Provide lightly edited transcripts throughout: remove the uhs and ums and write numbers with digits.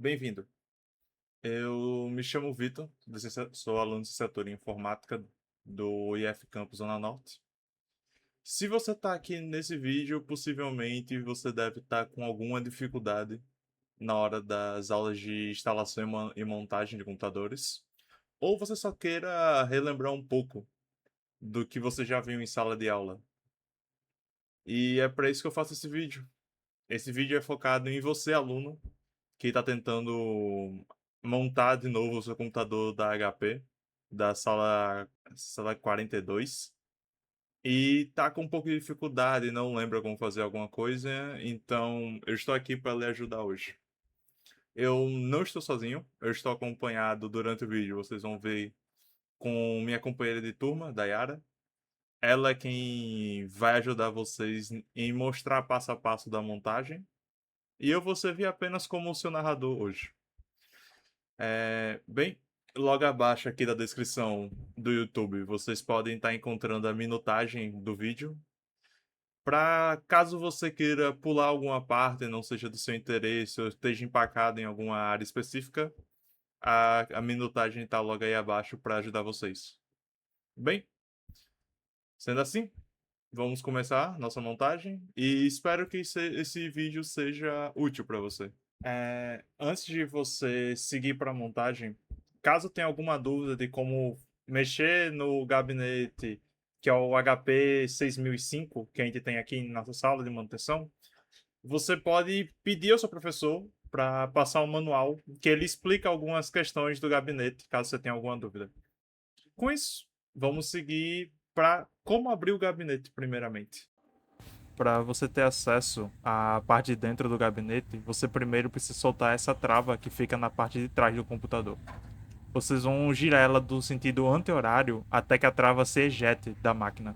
Bem-vindo. Eu me chamo Vitor, sou aluno de licenciatura em informática do IF Campus Zona Norte. Se você está aqui nesse vídeo, possivelmente você deve estar com alguma dificuldade na hora das aulas de instalação e montagem de computadores, ou você só queira relembrar um pouco do que você já viu em sala de aula. E é para isso que eu faço esse vídeo. Esse vídeo é focado em você, aluno, que está tentando montar de novo o seu computador da HP, da sala 42, e tá com um pouco de dificuldade, não lembra como fazer alguma coisa, então eu estou aqui para lhe ajudar hoje. Eu não estou sozinho, eu estou acompanhado durante o vídeo, vocês vão ver com minha companheira de turma, Dayara. Ela é quem vai ajudar vocês em mostrar passo a passo da montagem, e eu vou servir apenas como o seu narrador hoje. Bem, logo abaixo aqui da descrição do YouTube, vocês podem estar encontrando a minutagem do vídeo. Para caso você queira pular alguma parte, não seja do seu interesse ou esteja empacado em alguma área específica, a minutagem está logo aí abaixo para ajudar vocês. Bem, sendo assim, vamos começar nossa montagem e espero que esse vídeo seja útil para você. Antes de você seguir para a montagem, caso tenha alguma dúvida de como mexer no gabinete, que é o HP 6005, que a gente tem aqui na nossa sala de manutenção, você pode pedir ao seu professor para passar um manual que ele explica algumas questões do gabinete, caso você tenha alguma dúvida. Com isso, vamos seguir para como abrir o gabinete, primeiramente. Para você ter acesso à parte de dentro do gabinete, você primeiro precisa soltar essa trava que fica na parte de trás do computador. Vocês vão girar ela do sentido anti-horário até que a trava se ejete da máquina.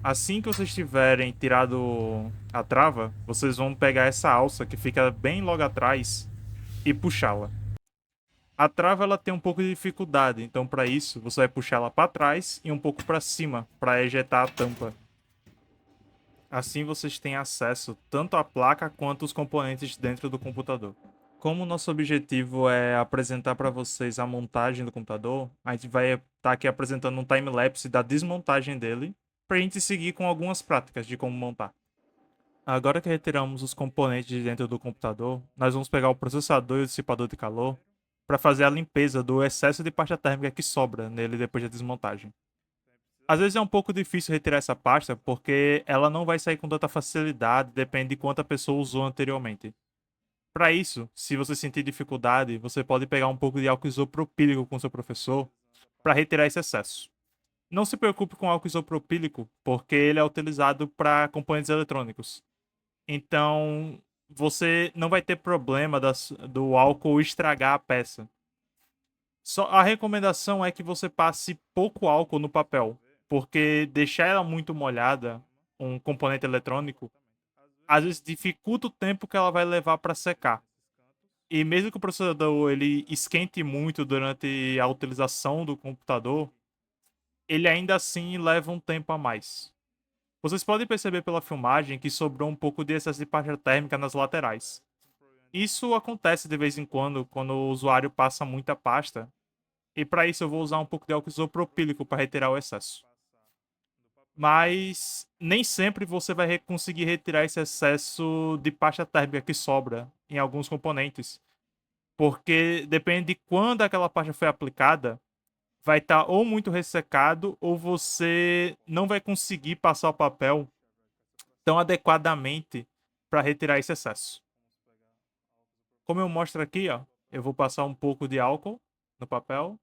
Assim que vocês tiverem tirado a trava, vocês vão pegar essa alça que fica bem logo atrás e puxá-la. A trava ela tem um pouco de dificuldade, então para isso você vai puxar ela para trás e um pouco para cima para ejetar a tampa. Assim vocês têm acesso tanto à placa quanto os componentes dentro do computador. Como o nosso objetivo é apresentar para vocês a montagem do computador, a gente vai estar aqui apresentando um time-lapse da desmontagem dele, para a gente seguir com algumas práticas de como montar. Agora que retiramos os componentes de dentro do computador, nós vamos pegar o processador e o dissipador de calor para fazer a limpeza do excesso de pasta térmica que sobra nele depois da desmontagem. Às vezes é um pouco difícil retirar essa pasta porque ela não vai sair com tanta facilidade, depende de quanta pessoa usou anteriormente. Para isso, se você sentir dificuldade, você pode pegar um pouco de álcool isopropílico com seu professor para retirar esse excesso. Não se preocupe com álcool isopropílico, porque ele é utilizado para componentes eletrônicos. Então, você não vai ter problema do álcool estragar a peça. Só a recomendação é que você passe pouco álcool no papel, porque deixar ela muito molhada, um componente eletrônico, às vezes dificulta o tempo que ela vai levar para secar. E mesmo que o processador ele esquente muito durante a utilização do computador, ele ainda assim leva um tempo a mais. Vocês podem perceber pela filmagem que sobrou um pouco de excesso de pasta térmica nas laterais. Isso acontece de vez em quando o usuário passa muita pasta, e para isso eu vou usar um pouco de álcool isopropílico para retirar o excesso. Mas nem sempre você vai conseguir retirar esse excesso de pasta térmica que sobra em alguns componentes, porque depende de quando aquela pasta foi aplicada, vai estar ou muito ressecado ou você não vai conseguir passar o papel tão adequadamente para retirar esse excesso. Como eu mostro aqui, ó, eu vou passar um pouco de álcool no papel,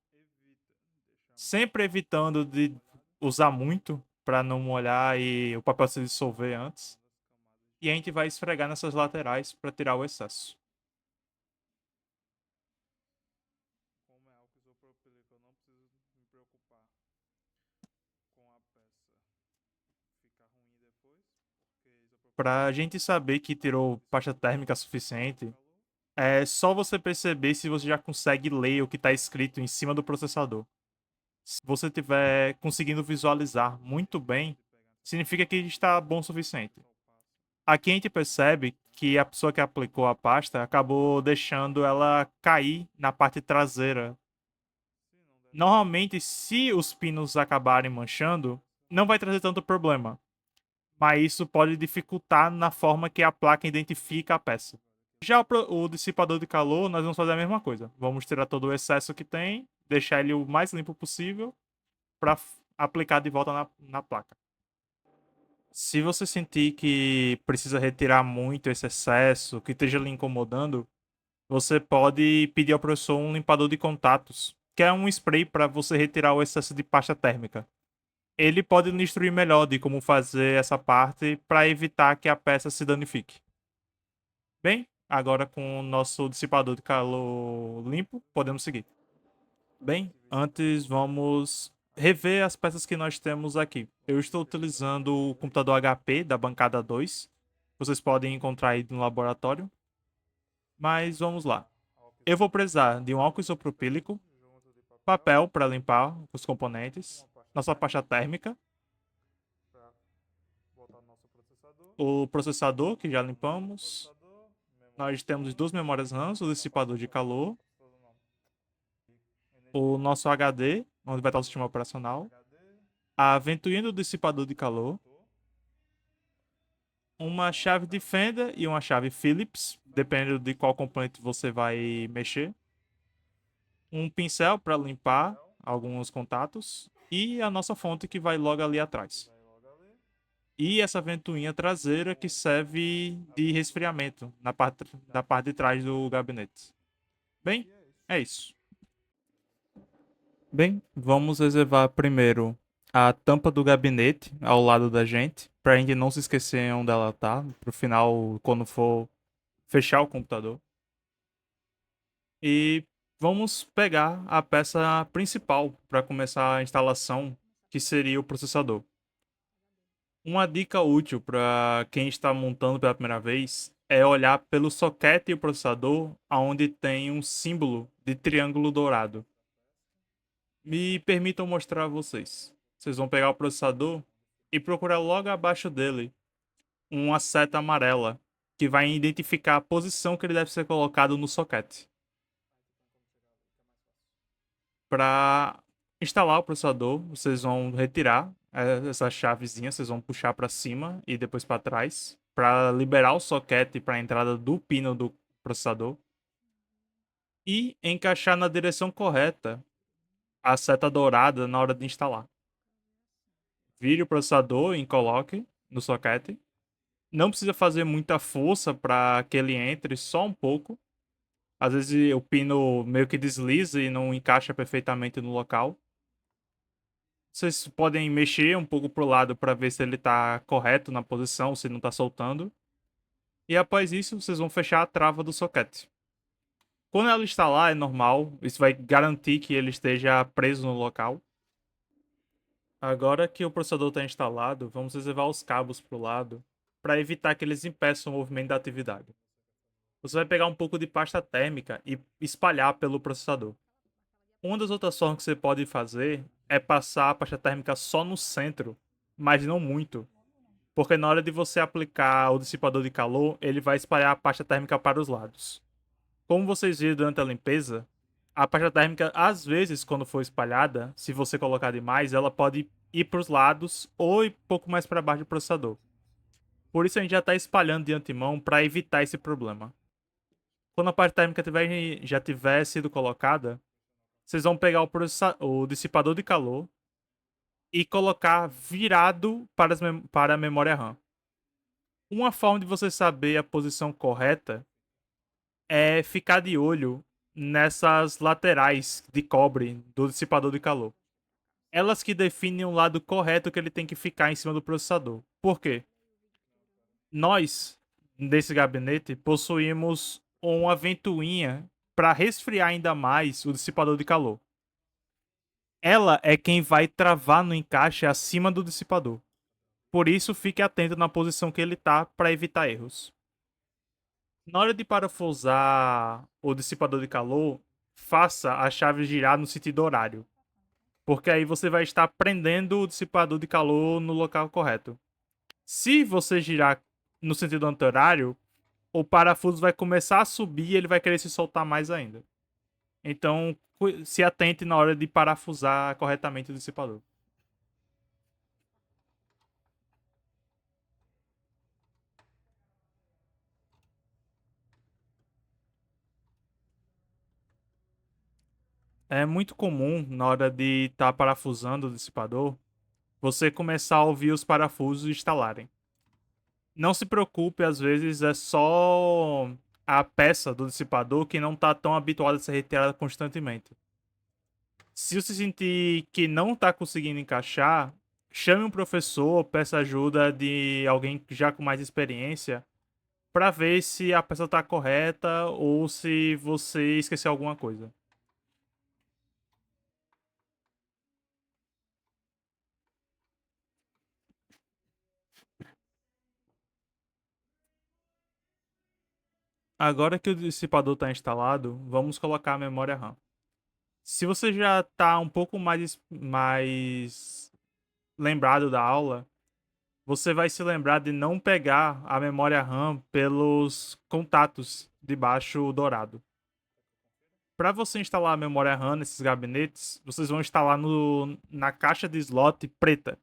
sempre evitando de usar muito para não molhar e o papel se dissolver antes. E a gente vai esfregar nessas laterais para tirar o excesso. Como é álcool isopropílico, eu não preciso me preocupar com a peça ficar ruim depois, porque Para isopropílico a gente saber que tirou pasta térmica dá suficiente, calor. é só você perceber se você já consegue ler o que está escrito em cima do processador. Se você estiver conseguindo visualizar muito bem, significa que está bom o suficiente. Aqui a gente percebe que a pessoa que aplicou a pasta acabou deixando ela cair na parte traseira. Normalmente, se os pinos acabarem manchando, não vai trazer tanto problema, mas isso pode dificultar na forma que a placa identifica a peça. Já o dissipador de calor, nós vamos fazer a mesma coisa. Vamos tirar todo o excesso que tem, deixar ele o mais limpo possível para aplicar de volta na placa. Se você sentir que precisa retirar muito esse excesso, que esteja lhe incomodando, você pode pedir ao professor um limpador de contatos, que é um spray para você retirar o excesso de pasta térmica. Ele pode lhe instruir melhor de como fazer essa parte para evitar que a peça se danifique. Bem, agora com o nosso dissipador de calor limpo, podemos seguir. Bem, antes vamos rever as peças que nós temos aqui. Eu estou utilizando o computador HP da bancada 2. Vocês podem encontrar aí no laboratório. Mas vamos lá. Eu vou precisar de um álcool isopropílico, papel para limpar os componentes, nossa pasta térmica, o processador que já limpamos. Nós temos duas memórias RAM, o dissipador de calor, o nosso HD, onde vai estar o sistema operacional, a ventoinha do dissipador de calor, uma chave de fenda e uma chave Phillips, dependendo de qual componente você vai mexer, um pincel para limpar alguns contatos e a nossa fonte que vai logo ali atrás. E essa ventoinha traseira que serve de resfriamento da parte de trás do gabinete. Bem, é isso. Bem, vamos reservar primeiro a tampa do gabinete ao lado da gente, para a gente não se esquecer onde ela tá, pro final, quando for fechar o computador. E vamos pegar a peça principal para começar a instalação, que seria o processador. Uma dica útil para quem está montando pela primeira vez é olhar pelo soquete e o processador aonde tem um símbolo de triângulo dourado. Me permitam mostrar a vocês. Vocês vão pegar o processador e procurar logo abaixo dele uma seta amarela que vai identificar a posição que ele deve ser colocado no soquete. Para instalar o processador, vocês vão retirar essa chavezinha, vocês vão puxar para cima e depois para trás para liberar o soquete para a entrada do pino do processador e encaixar na direção correta a seta dourada na hora de instalar. Vire o processador e coloque no soquete. Não precisa fazer muita força para que ele entre, só um pouco. Às vezes o pino meio que desliza e não encaixa perfeitamente no local. Vocês podem mexer um pouco pro lado para ver se ele está correto na posição, se não está soltando. E após isso, vocês vão fechar a trava do soquete. Quando ela instalar, é normal. Isso vai garantir que ele esteja preso no local. Agora que o processador está instalado, vamos reservar os cabos para o lado para evitar que eles impeçam o movimento da atividade. Você vai pegar um pouco de pasta térmica e espalhar pelo processador. Uma das outras formas que você pode fazer é passar a pasta térmica só no centro, mas não muito. Porque na hora de você aplicar o dissipador de calor, ele vai espalhar a pasta térmica para os lados. Como vocês viram durante a limpeza, a pasta térmica, às vezes, quando for espalhada, se você colocar demais, ela pode ir para os lados ou ir um pouco mais para baixo do processador. Por isso a gente já está espalhando de antemão para evitar esse problema. Quando a pasta térmica já tiver sido colocada, vocês vão pegar o dissipador de calor e colocar virado para a memória RAM. Uma forma de você saber a posição correta é ficar de olho nessas laterais de cobre do dissipador de calor. Elas que definem o lado correto que ele tem que ficar em cima do processador. Por quê? Nós, nesse gabinete, possuímos uma ventoinha para resfriar ainda mais o dissipador de calor. Ela é quem vai travar no encaixe acima do dissipador. Por isso, fique atento na posição que ele está para evitar erros. Na hora de parafusar o dissipador de calor, faça a chave girar no sentido horário. Porque aí você vai estar prendendo o dissipador de calor no local correto. Se você girar no sentido anti-horário, o parafuso vai começar a subir e ele vai querer se soltar mais ainda. Então, se atente na hora de parafusar corretamente o dissipador. É muito comum, na hora de estar parafusando o dissipador, você começar a ouvir os parafusos estalarem. Não se preocupe, às vezes é só a peça do dissipador que não está tão habituada a ser retirada constantemente. Se você sentir que não está conseguindo encaixar, chame um professor, peça ajuda de alguém já com mais experiência para ver se a peça está correta ou se você esqueceu alguma coisa. Agora que o dissipador está instalado, vamos colocar a memória RAM. Se você já está um pouco mais lembrado da aula, você vai se lembrar de não pegar a memória RAM pelos contatos de baixo dourado. Para você instalar a memória RAM nesses gabinetes, vocês vão instalar na caixa de slot preta.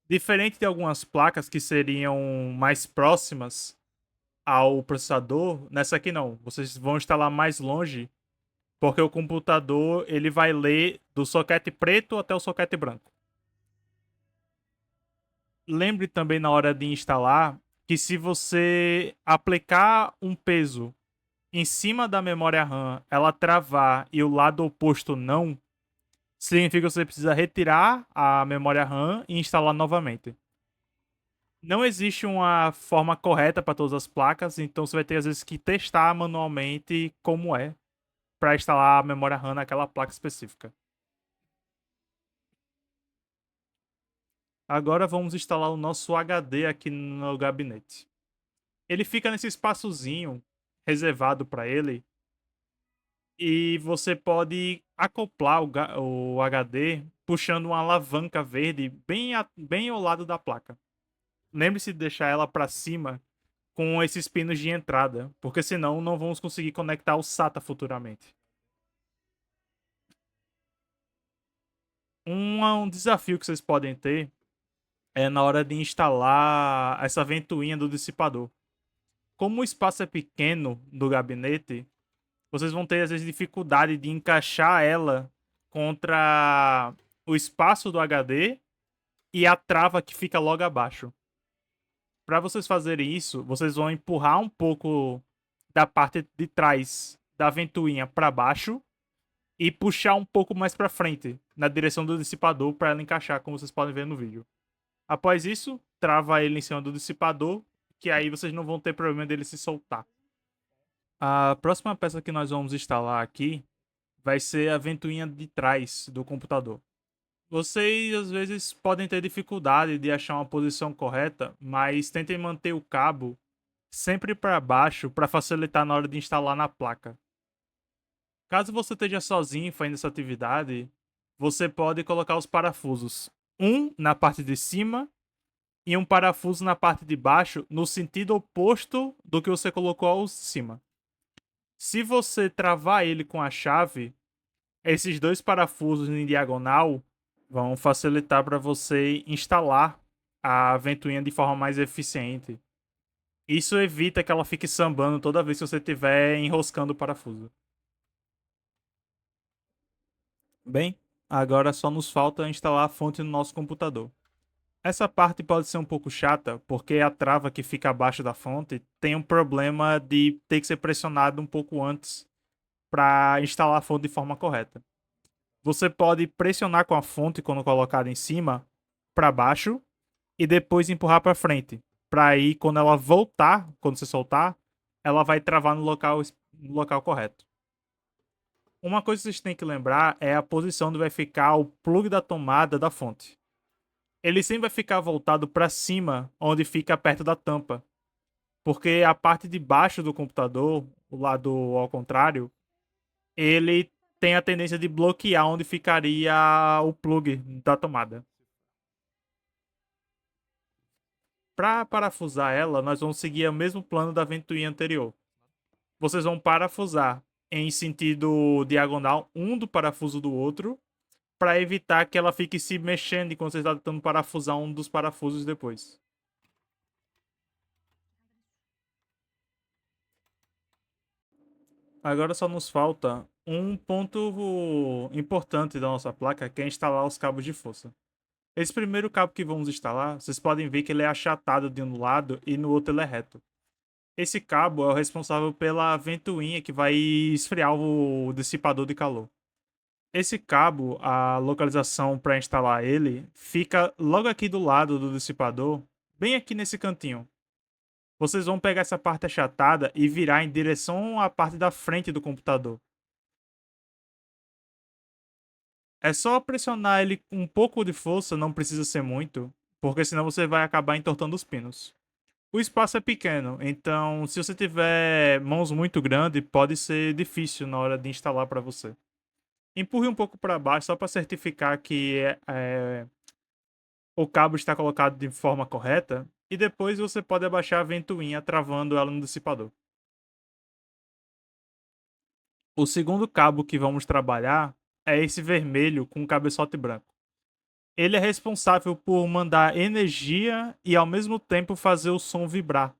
Diferente de algumas placas que seriam mais próximas ao processador, nessa aqui não. Vocês vão instalar mais longe, porque o computador ele vai ler do soquete preto até o soquete branco. Lembre também na hora de instalar que se você aplicar um peso em cima da memória RAM, ela travar e o lado oposto não, significa que você precisa retirar a memória RAM e instalar novamente. Não existe uma forma correta para todas as placas, então você vai ter às vezes que testar manualmente como é para instalar a memória RAM naquela placa específica. Agora vamos instalar o nosso HD aqui no gabinete. Ele fica nesse espaçozinho reservado para ele e você pode acoplar o HD puxando uma alavanca verde bem ao lado da placa. Lembre-se de deixar ela para cima com esses pinos de entrada, porque senão não vamos conseguir conectar o SATA futuramente. Um desafio que vocês podem ter é na hora de instalar essa ventoinha do dissipador. Como o espaço é pequeno do gabinete, vocês vão ter às vezes dificuldade de encaixar ela contra o espaço do HD e a trava que fica logo abaixo. Para vocês fazerem isso, vocês vão empurrar um pouco da parte de trás da ventoinha para baixo e puxar um pouco mais para frente na direção do dissipador para ela encaixar, como vocês podem ver no vídeo. Após isso, trava ele em cima do dissipador, que aí vocês não vão ter problema dele se soltar. A próxima peça que nós vamos instalar aqui vai ser a ventoinha de trás do computador. Vocês às vezes podem ter dificuldade de achar uma posição correta, mas tentem manter o cabo sempre para baixo para facilitar na hora de instalar na placa. Caso você esteja sozinho fazendo essa atividade, você pode colocar os parafusos, um na parte de cima e um parafuso na parte de baixo, no sentido oposto do que você colocou ao de cima. Se você travar ele com a chave, esses dois parafusos em diagonal vão facilitar para você instalar a ventoinha de forma mais eficiente. Isso evita que ela fique sambando toda vez que você estiver enroscando o parafuso. Bem, agora só nos falta instalar a fonte no nosso computador. Essa parte pode ser um pouco chata, porque a trava que fica abaixo da fonte tem um problema de ter que ser pressionado um pouco antes para instalar a fonte de forma correta. Você pode pressionar com a fonte quando colocada em cima para baixo e depois empurrar para frente, para aí quando ela voltar, quando você soltar, ela vai travar no local correto. Uma coisa que vocês têm que lembrar é a posição onde vai ficar o plug da tomada da fonte. Ele sempre vai ficar voltado para cima, onde fica perto da tampa, porque a parte de baixo do computador, o lado ao contrário, ele tem a tendência de bloquear onde ficaria o plug da tomada. Para parafusar ela, nós vamos seguir o mesmo plano da ventoinha anterior. Vocês vão parafusar em sentido diagonal um do parafuso do outro, para evitar que ela fique se mexendo enquanto você está tentando parafusar um dos parafusos depois. Agora só nos falta um ponto importante da nossa placa, que é instalar os cabos de força. Esse primeiro cabo que vamos instalar, vocês podem ver que ele é achatado de um lado e no outro ele é reto. Esse cabo é o responsável pela ventoinha que vai esfriar o dissipador de calor. Esse cabo, a localização para instalar ele, fica logo aqui do lado do dissipador, bem aqui nesse cantinho. Vocês vão pegar essa parte achatada e virar em direção à parte da frente do computador. É só pressionar ele com um pouco de força, não precisa ser muito, porque senão você vai acabar entortando os pinos. O espaço é pequeno, então se você tiver mãos muito grandes, pode ser difícil na hora de instalar para você. Empurre um pouco para baixo só para certificar que o cabo está colocado de forma correta e depois você pode abaixar a ventoinha travando ela no dissipador. O segundo cabo que vamos trabalhar é esse vermelho com cabeçote branco. Ele é responsável por mandar energia e ao mesmo tempo fazer o som vibrar.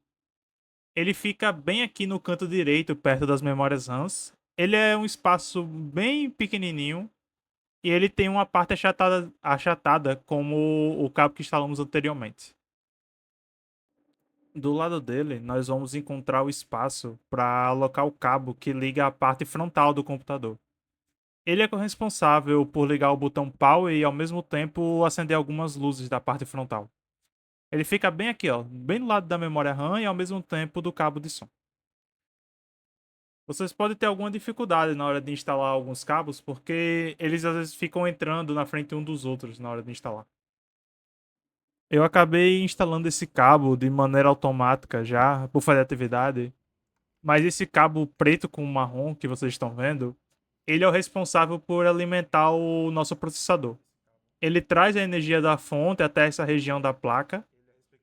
Ele fica bem aqui no canto direito, perto das memórias RAMs. Ele é um espaço bem pequenininho e ele tem uma parte achatada como o cabo que instalamos anteriormente. Do lado dele, nós vamos encontrar o espaço para alocar o cabo que liga a parte frontal do computador. Ele é responsável por ligar o botão Power e ao mesmo tempo acender algumas luzes da parte frontal. Ele fica bem aqui, ó, bem do lado da memória RAM e ao mesmo tempo do cabo de som. Vocês podem ter alguma dificuldade na hora de instalar alguns cabos, porque eles às vezes ficam entrando na frente um dos outros na hora de instalar. Eu acabei instalando esse cabo de maneira automática já, por fazer atividade, mas esse cabo preto com marrom que vocês estão vendo, ele é o responsável por alimentar o nosso processador. Ele traz a energia da fonte até essa região da placa.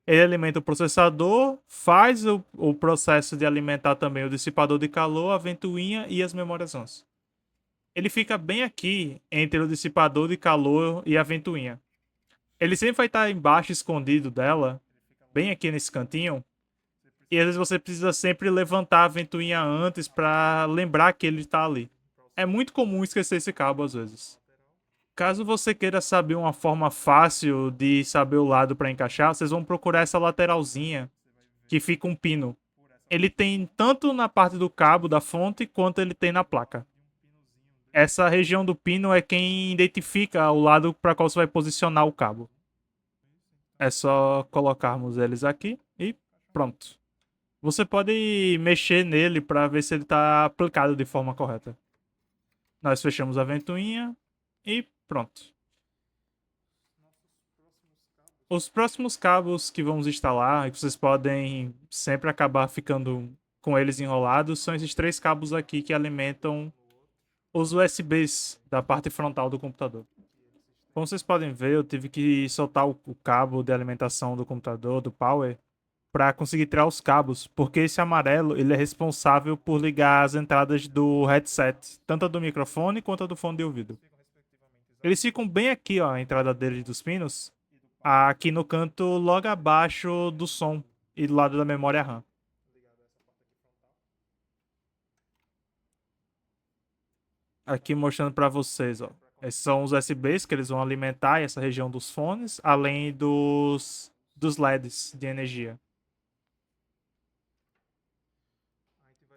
Ele alimenta o processador, faz o processo de alimentar também o dissipador de calor, a ventoinha e as memórias RAMs. Ele fica bem aqui entre o dissipador de calor e a ventoinha. Ele sempre vai estar embaixo, escondido dela, bem aqui nesse cantinho. E às vezes você precisa sempre levantar a ventoinha antes para lembrar que ele está ali. É muito comum esquecer esse cabo às vezes. Caso você queira saber uma forma fácil de saber o lado para encaixar, vocês vão procurar essa lateralzinha que fica um pino. Ele tem tanto na parte do cabo da fonte quanto ele tem na placa. Essa região do pino é quem identifica o lado para qual você vai posicionar o cabo. É só colocarmos eles aqui e pronto. Você pode mexer nele para ver se ele está aplicado de forma correta. Nós fechamos a ventoinha e pronto. Os próximos cabos que vamos instalar, e que vocês podem sempre acabar ficando com eles enrolados, são esses três cabos aqui que alimentam os USBs da parte frontal do computador. Como vocês podem ver, eu tive que soltar o cabo de alimentação do computador, do power, para conseguir tirar os cabos, porque esse amarelo ele é responsável por ligar as entradas do headset, tanto a do microfone quanto a do fone de ouvido. Eles ficam bem aqui, ó, a entrada deles dos pinos, aqui no canto logo abaixo do som e do lado da memória RAM. Aqui mostrando para vocês, ó. Esses são os USBs que eles vão alimentar essa região dos fones, além dos LEDs de energia.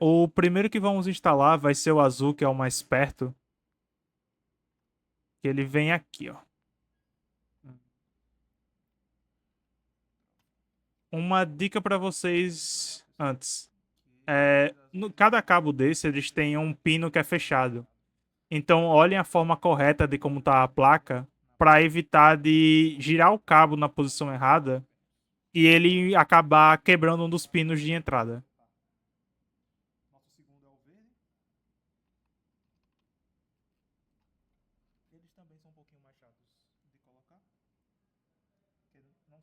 O primeiro que vamos instalar vai ser o azul, que é o mais perto. Que ele vem aqui, ó. Uma dica para vocês antes. Cada cabo desse, eles têm um pino que é fechado. Então, olhem a forma correta de como está a placa para evitar de girar o cabo na posição errada e ele acabar quebrando um dos pinos de entrada. Eles também são um pouquinho mais chatos de colocar, porque não são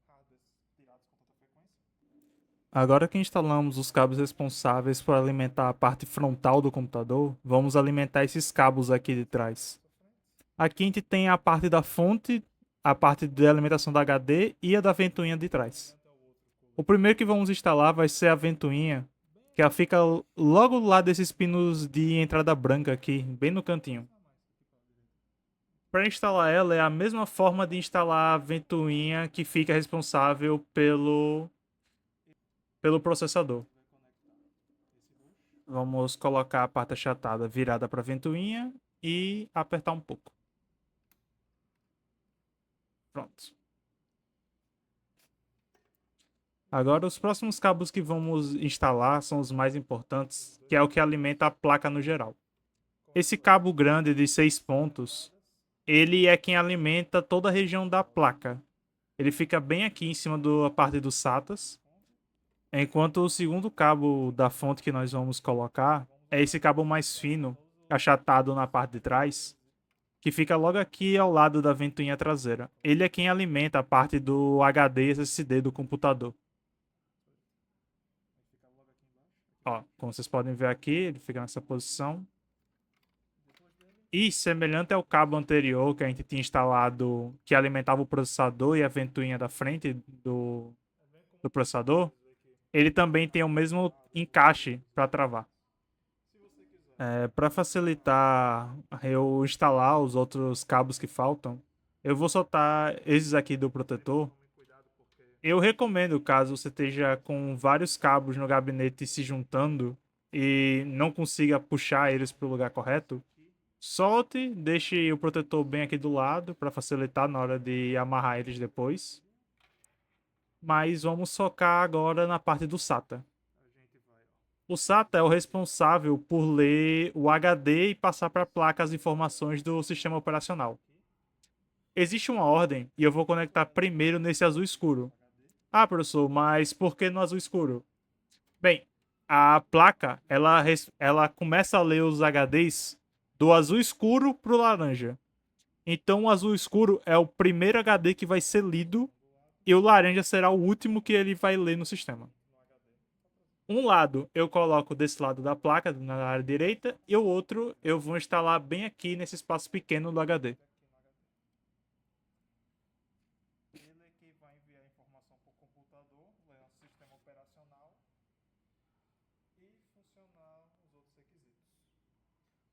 hardware Agora que instalamos os cabos responsáveis por alimentar a parte frontal do computador, vamos alimentar esses cabos aqui de trás. Aqui a gente tem a parte da fonte, a parte de alimentação da HD e a da ventoinha de trás. O primeiro que vamos instalar vai ser a ventoinha, que ela fica logo lá desses pinos de entrada branca aqui, bem no cantinho. Para instalar ela é a mesma forma de instalar a ventoinha que fica responsável pelo processador. Vamos colocar a parte achatada virada para a ventoinha e apertar um pouco. Pronto. Agora, os próximos cabos que vamos instalar são os mais importantes, que é o que alimenta a placa no geral. Esse cabo grande de 6 pontos, ele é quem alimenta toda a região da placa. Ele fica bem aqui em cima da parte dos SATAs, enquanto o segundo cabo da fonte que nós vamos colocar é esse cabo mais fino, achatado na parte de trás, que fica logo aqui ao lado da ventoinha traseira. Ele é quem alimenta a parte do HD e SSD do computador. Ó, como vocês podem ver aqui, ele fica nessa posição. E semelhante ao cabo anterior que a gente tinha instalado, que alimentava o processador e a ventoinha da frente do processador, ele também tem o mesmo encaixe para travar. Para facilitar eu instalar os outros cabos que faltam, eu vou soltar esses aqui do protetor. Eu recomendo, caso você esteja com vários cabos no gabinete se juntando e não consiga puxar eles para o lugar correto, solte, deixe o protetor bem aqui do lado para facilitar na hora de amarrar eles depois. Mas vamos focar agora na parte do SATA. O SATA é o responsável por ler o HD e passar para a placa as informações do sistema operacional. Existe uma ordem e eu vou conectar primeiro nesse azul escuro. Ah, professor, mas por que no azul escuro? Bem, a placa ela começa a ler os HDs do azul escuro para o laranja. Então o azul escuro é o primeiro HD que vai ser lido e o laranja será o último que ele vai ler no sistema. Um lado eu coloco desse lado da placa, na área direita, e o outro eu vou instalar bem aqui nesse espaço pequeno do HD. Ele que vai enviar informação para o computador, ler o sistema operacional e funcionar os outros requisitos.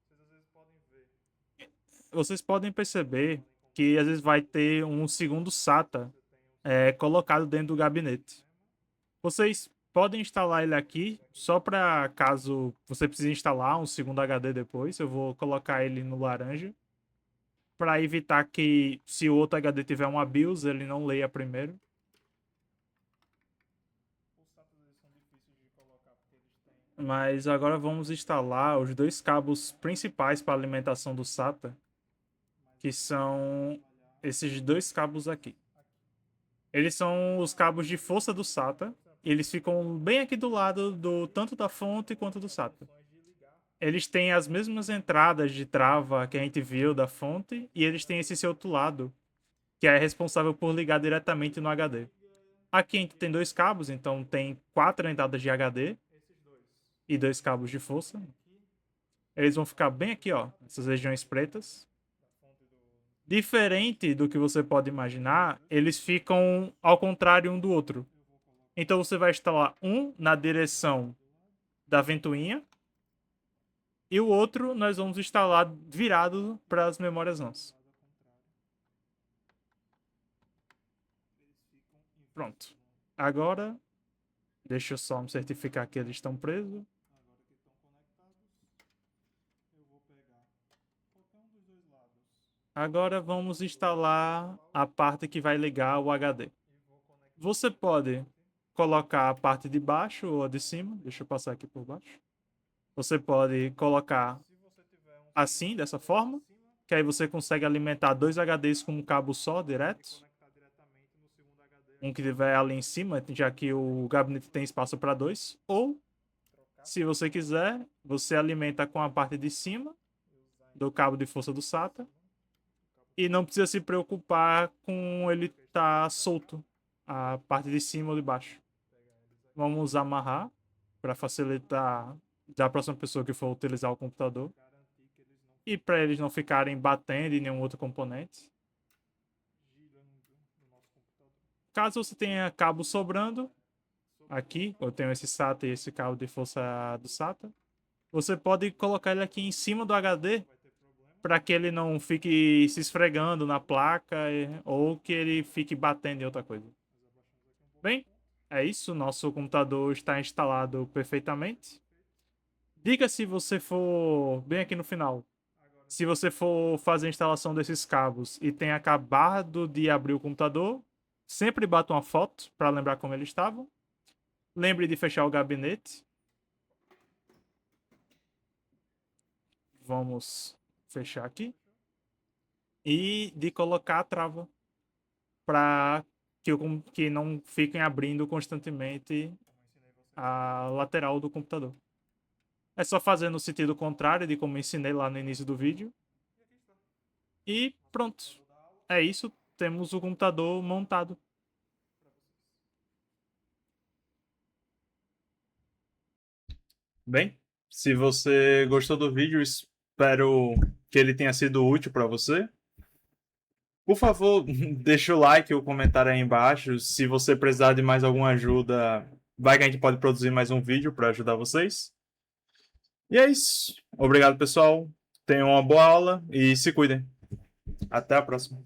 Vocês às vezes podem ver. Vocês podem perceber que às vezes vai ter um segundo SATA colocado dentro do gabinete. Vocês podem instalar ele aqui, só para caso você precise instalar um segundo HD depois. Eu vou colocar ele no laranja, para evitar que, se o outro HD tiver uma BIOS, ele não leia primeiro. Os SATAs eles são difíceis de colocar porque eles têm. Mas agora vamos instalar os dois cabos principais para alimentação do SATA, que são esses dois cabos aqui. Eles são os cabos de força do SATA. Eles ficam bem aqui do lado do tanto da fonte quanto do SATA. Eles têm as mesmas entradas de trava que a gente viu da fonte e eles têm esse outro lado, que é responsável por ligar diretamente no HD. Aqui a gente tem dois cabos, então tem 4 entradas de HD e 2 cabos de força. Eles vão ficar bem aqui, ó, essas regiões pretas. Diferente do que você pode imaginar, eles ficam ao contrário um do outro. Então você vai instalar um na direção da ventoinha e o outro nós vamos instalar virado para as memórias NAS. Pronto. Agora, deixa eu só me certificar que eles estão presos. Agora vamos instalar a parte que vai ligar o HD. Você pode colocar a parte de baixo ou a de cima. Deixa eu passar aqui por baixo. Você pode colocar assim, dessa forma, que aí você consegue alimentar dois HDs com um cabo só, direto. Um que tiver ali em cima, já que o gabinete tem espaço para dois. Ou, se você quiser, você alimenta com a parte de cima do cabo de força do SATA. E não precisa se preocupar com ele estar solto a parte de cima ou de baixo. Vamos amarrar para facilitar da próxima pessoa que for utilizar o computador. E para eles não ficarem batendo em nenhum outro componente. Caso você tenha cabo sobrando, aqui, eu tenho esse SATA e esse cabo de força do SATA, você pode colocar ele aqui em cima do HD para que ele não fique se esfregando na placa ou que ele fique batendo em outra coisa. Bem, é isso. Nosso computador está instalado perfeitamente. Diga se você for bem aqui no final. Se você for fazer a instalação desses cabos e tem acabado de abrir o computador, sempre bata uma foto para lembrar como ele estava. Lembre de fechar o gabinete. Vamos fechar aqui. E de colocar a trava para que não fiquem abrindo constantemente a lateral do computador. É só fazer no sentido contrário de como ensinei lá no início do vídeo. E pronto. É isso. Temos o computador montado. Bem, se você gostou do vídeo, espero que ele tenha sido útil para você. Por favor, deixa o like e o comentário aí embaixo. Se você precisar de mais alguma ajuda, vai que a gente pode produzir mais um vídeo para ajudar vocês. E é isso. Obrigado, pessoal. Tenham uma boa aula e se cuidem. Até a próxima.